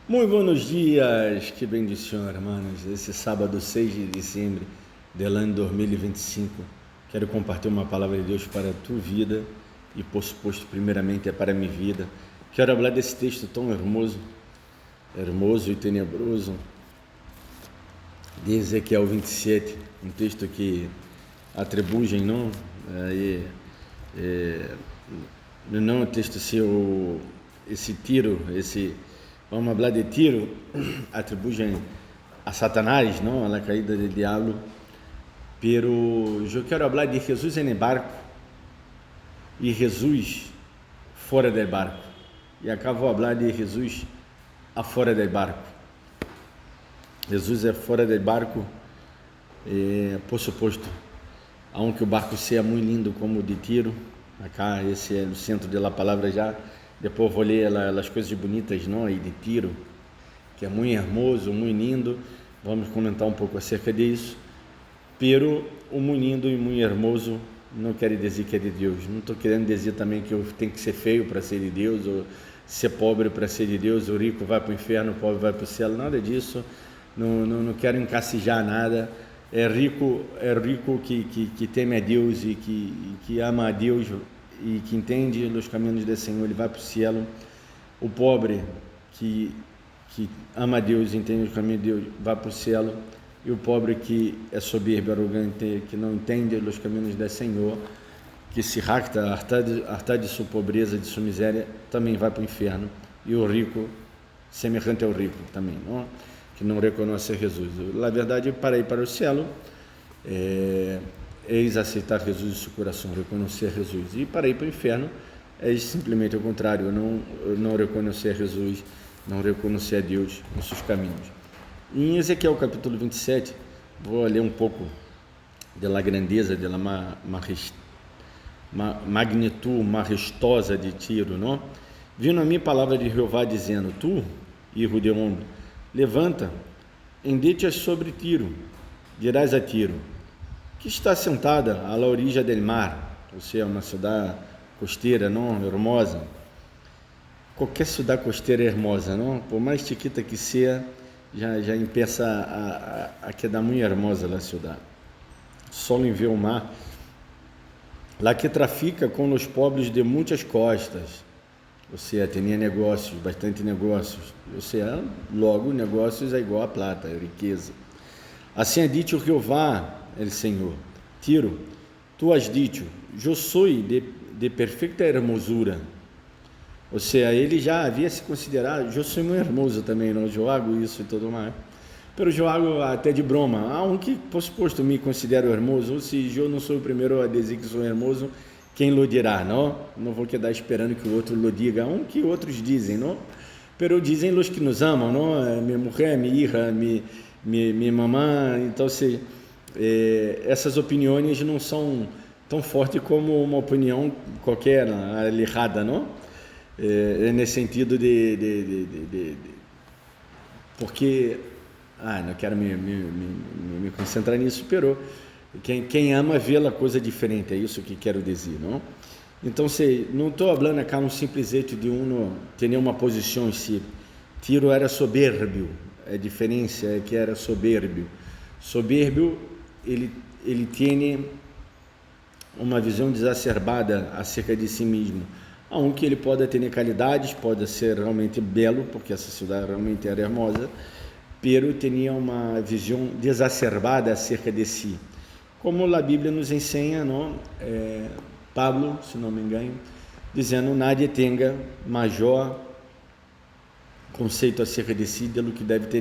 Muy buenos dias, que bendição, hermanos. Esse sábado 6 de dezembro do ano 2025, quero compartilhar uma palavra de Deus para a tua vida e, por suposto, primeiramente é para a minha vida. Quero falar desse texto tão hermoso e tenebroso, de Ezequiel 27, um texto que atribui, não o texto seu, esse tiro, vamos falar de tiro, atribuem a Satanás, não, a la caída do diabo, pero eu quero falar de Jesus em barco e Jesus fora do barco, e acá vou falar de Jesus afora do barco. Jesus é fora do barco, por suposto, aunque o barco seja muito lindo como de Tiro, acá esse é o centro da palavra já. Depois vou ler as coisas bonitas, não, e de Tiro, que é muito hermoso, muito lindo. Vamos comentar um pouco acerca disso. Pero o muito lindo e muito hermoso não quer dizer que é de Deus. Não estou querendo dizer também que eu tenho que ser feio para ser de Deus, ou ser pobre para ser de Deus. O rico vai para o inferno, o pobre vai para o céu. Nada disso. Não quero encasillar nada. É rico que teme a Deus e que ama a Deus e que entende os caminhos do Senhor, ele vai para o céu. O pobre que ama a Deus e entende os caminhos de Deus vai para o céu. E o pobre que é soberbo, arrogante, que não entende os caminhos do Senhor, que se jacta, harta de sua pobreza, de sua miséria, também vai para o inferno. E o rico, semelhante ao rico também, não? Que não reconhece Jesus. Na verdade, para ir para o céu, eis aceitar Jesus em seu coração, reconhecer Jesus. E para ir para o inferno, é simplesmente o contrário, não reconhecer Jesus, não reconhecer a Deus em seus caminhos. Em Ezequiel capítulo 27, vou ler um pouco da grandeza, da magnitude majestosa de Tiro, não? Vindo a mim palavra de Jeová dizendo: Tu, hijo de homem, levanta, endete-as sobre Tiro, dirás a Tiro, que está sentada à la orilla del mar, ou seja, uma cidade costeira, não, hermosa. Qualquer cidade costeira é hermosa, não? Por mais chiquita que seja, já empieza a quedar muito hermosa a cidade. Solo em ver o mar, lá que trafica com os pobres de muitas costas. Ou seja, tinha negócios, bastante negócios. Ou seja, logo negócios é igual a plata, é riqueza. Assim é dito o Jeová, el Senhor: Tiro, tu has dito, eu sou de perfeita hermosura. Ou seja, ele já havia se considerado, eu sou muito hermoso também, não? Eu hago isso e tudo mais. Pero eu hago até de broma. Aunque, por suposto, me considero hermoso, ou se eu não sou o primeiro a dizer que sou hermoso, quem lo dirá, não? Não vou quedar esperando que o outro lo diga, aunque outros dizem, não? Pero dizem os que nos amam, não? Minha mulher, minha hija, minha mamãe. Então, essas opiniões não são tão fortes como uma opinião qualquer, errada, não? Nesse sentido porque, não quero me concentrar nisso, pero quem ama vê a coisa diferente, é isso que quero dizer, não? Então, não estou falando aqui um simples jeito de ter uma posição em si. Tiro era soberbio, a diferença é que era soberbio. Soberbio, ele tem uma visão exacerbada acerca de si mesmo, aunque ele pode ter qualidades, pode ser realmente belo, porque essa cidade realmente era hermosa, pero tinha uma visão desacerbada acerca de si. Como a Bíblia nos ensina, não? Pablo, se não me engano, dizendo: nadie tenha maior conceito acerca de si do que deve ter,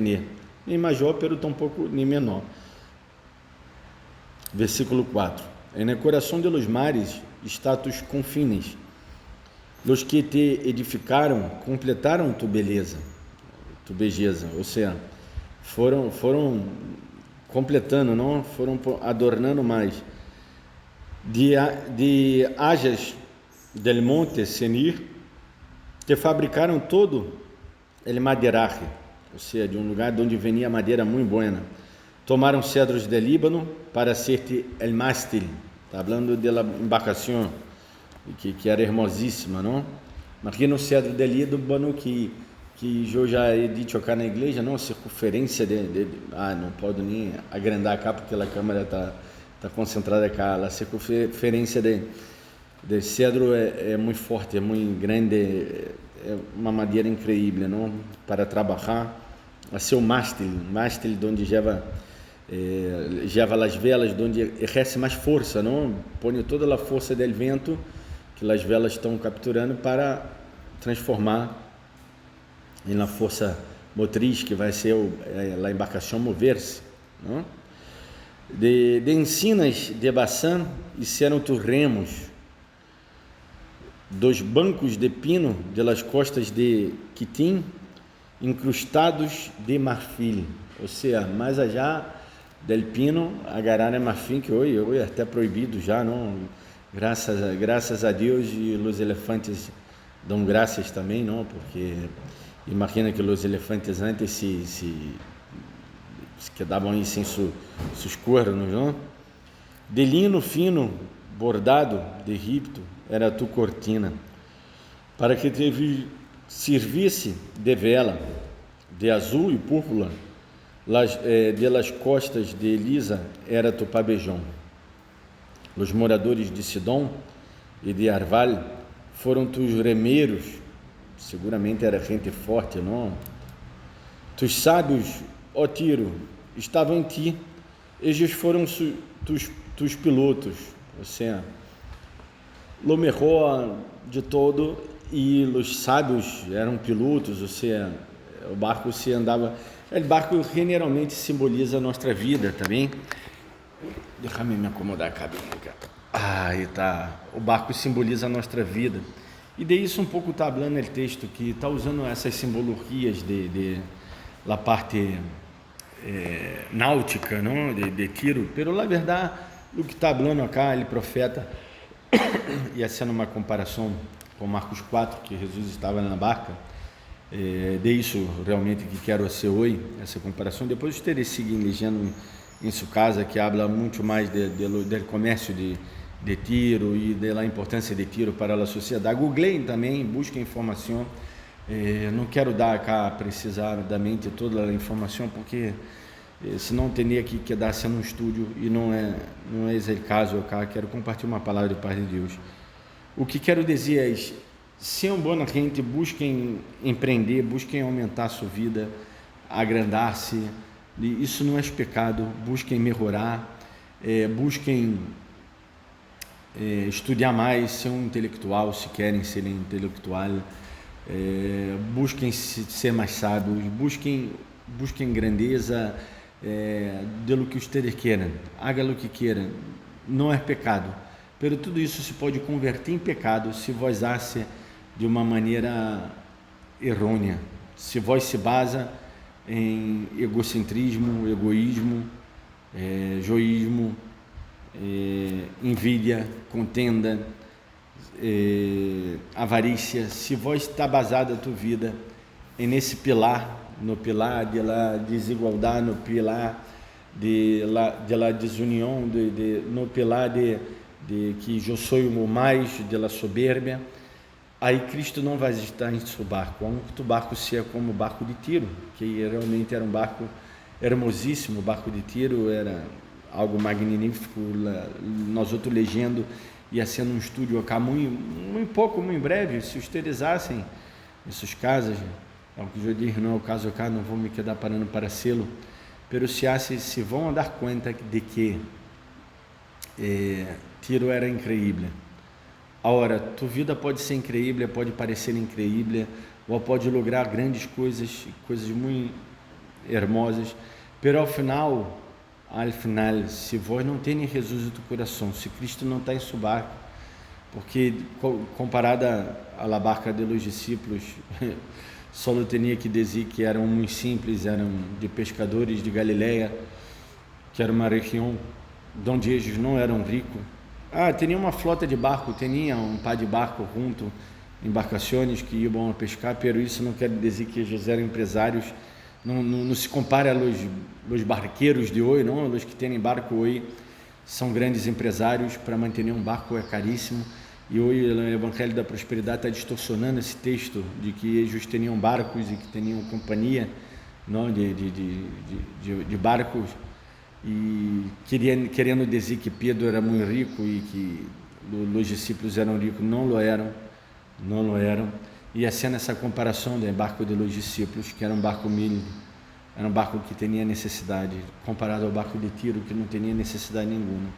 nem maior, pero tampouco nem menor. Versículo 4: En el coração de los mares está tus confines, los que te edificaram completaram tu beleza, ou seja, foram completando, não? Foram adornando mais. De hajas del monte Senir, te fabricaram todo el madeiraje, ou seja, de um lugar de onde venia madeira muito boa. Tomaram cedros de Líbano para ser-te el mástil. Está falando da embarcação, que era hermosíssima, não? Mas aqui no cedro de Líbano, que que eu já he dito cá na igreja, não, circunferência não pode nem agrandar cá porque a câmera está concentrada cá, a circunferência de cedro é muito forte, é muito grande, é uma madeira incrível, não, para trabalhar, a ser o mástil onde leva as velas, onde exerce mais força, não, põe toda a força do vento que as velas estão capturando para transformar na força motriz que vai ser a embarcação mover-se, não? De ensinas de Baçã hicieron tus remos, dos bancos de pino de las costas de Quitim, incrustados de marfil, ou seja, mais allá del pino agarrar marfim, que hoje é até proibido já, não? Graças a Deus, e os elefantes dão graças também, não? Porque imagina que os elefantes antes se quedavam aí sem seus cornos, não? De lino fino, bordado de Egipto, era tu cortina, para que te servisse de vela, de azul e púrpura, de las costas de Elisa era tu pabejão. Os moradores de Sidom e de Arval foram tus remeiros, seguramente era gente forte, não? Tus sábios, ó Tiro, estavam em ti, eles foram tus pilotos, ou seja, lo mejor de todo, e os sábios eram pilotos, ou seja, o barco se andava, o barco generalmente simboliza a nossa vida também. Deixa-me me acomodar a cabine, cara. Aí tá, o barco simboliza a nossa vida, e de isso um pouco está falando o texto, que está usando essas simbologias de la parte náutica, não? De Tiro, pero la verdade, o que está falando acá, ele profeta, e sendo uma comparação com Marcos 4, que Jesus estava na barca, de isso realmente que quero ser hoje, essa comparação. Depois vocês seguem lendo em sua casa, que habla muito mais do comércio de Tiro e da importância de Tiro para a sociedade. Googleiem também, busquem informação. Não quero dar cá precisamente toda a informação, porque senão teria que quedar sendo um estúdio, e não é esse o caso cá. Quero compartilhar uma palavra de paz de Deus. O que quero dizer é, sejam boa gente, busquem empreender, busquem aumentar a sua vida, agrandar-se, isso não é pecado, busquem melhorar, busquem estudar mais, ser um intelectual, se querem ser intelectual, busquem ser mais sábios, busquem grandeza, de lo que vocês queiram, haga o que queiram, não é pecado, pero tudo isso se pode converter em pecado se vós hace de uma maneira errônea, se vós se basa em egocentrismo, egoísmo, joísmo, envidia, contenda, avarícia. Se vós está basada a tua vida nesse pilar, no pilar da desigualdade, no pilar da desunião, no pilar de que eu sou o mais, da soberbia, aí Cristo não vai estar em seu barco. O barco se é como o barco de Tiro, que realmente era um barco hermosíssimo. O barco de Tiro era algo magnífico. Nós outros legendo, ia sendo um estúdio acá muito breve. Se utilizassem em suas casas, é o que eu digo, não é o caso acá, não vou me quedar parando para sê-lo, pero se vão dar conta de que Tiro era incrível. Agora, tua vida pode ser incrível, pode parecer incrível, ou pode lograr grandes coisas muito hermosas, pero ao final, se vós não tem Jesus no teu coração, se Cristo não está em seu barco, porque comparada à barca dos discípulos, só eu tinha que dizer que eram muito simples, eram de pescadores de Galileia, que era uma região onde eles não eram ricos. Tinha uma flota de barco, tinha um par de barcos junto, embarcações que iam a pescar, pero isso não quer dizer que eles eram empresários. Não se compara aos barqueiros de hoje, não, os que têm barco hoje são grandes empresários. Para manter um barco é caríssimo, E hoje o Evangelho da Prosperidade está distorcionando esse texto de que eles tinham barcos e que tinham companhia, não, de barcos, e querendo dizer que Pedro era muito rico e que os discípulos eram ricos. Não lo eram. E sendo essa comparação do barco de los discípulos, que era um barco humilde, era um barco que tinha necessidade, comparado ao barco de Tiro, que não tinha necessidade nenhuma.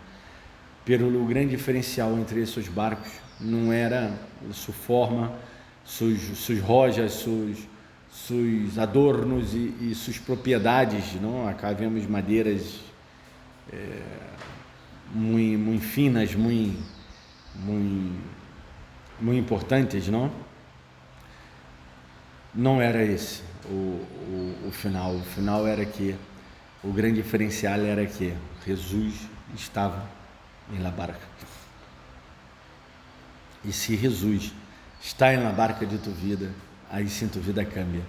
Pelo o grande diferencial entre esses barcos não era sua forma, suas rojas, seus adornos e suas propriedades, não? Acá vemos madeiras muito finas, muito importantes, não? Não era esse o final. O final era que o grande diferencial era que Jesus estava em la barca. E se Jesus está em la barca de tua vida, aí sim tua vida cambia.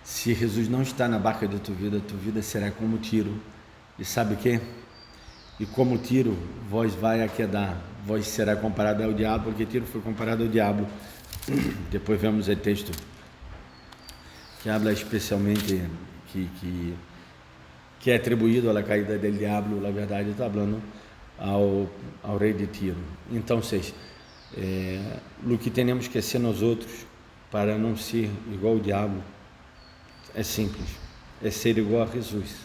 Se Jesus não está na barca de tua vida será como Tiro. E sabe o que? E como Tiro, vós vai a quedar, vós será comparado ao diabo, porque Tiro foi comparado ao diabo. Depois vemos o texto que habla especialmente que é atribuído à caída do diabo. Na verdade está falando ao rei de Tiro. Então, o que temos que ser nós outros para não ser igual ao diabo é simples, é ser igual a Jesus.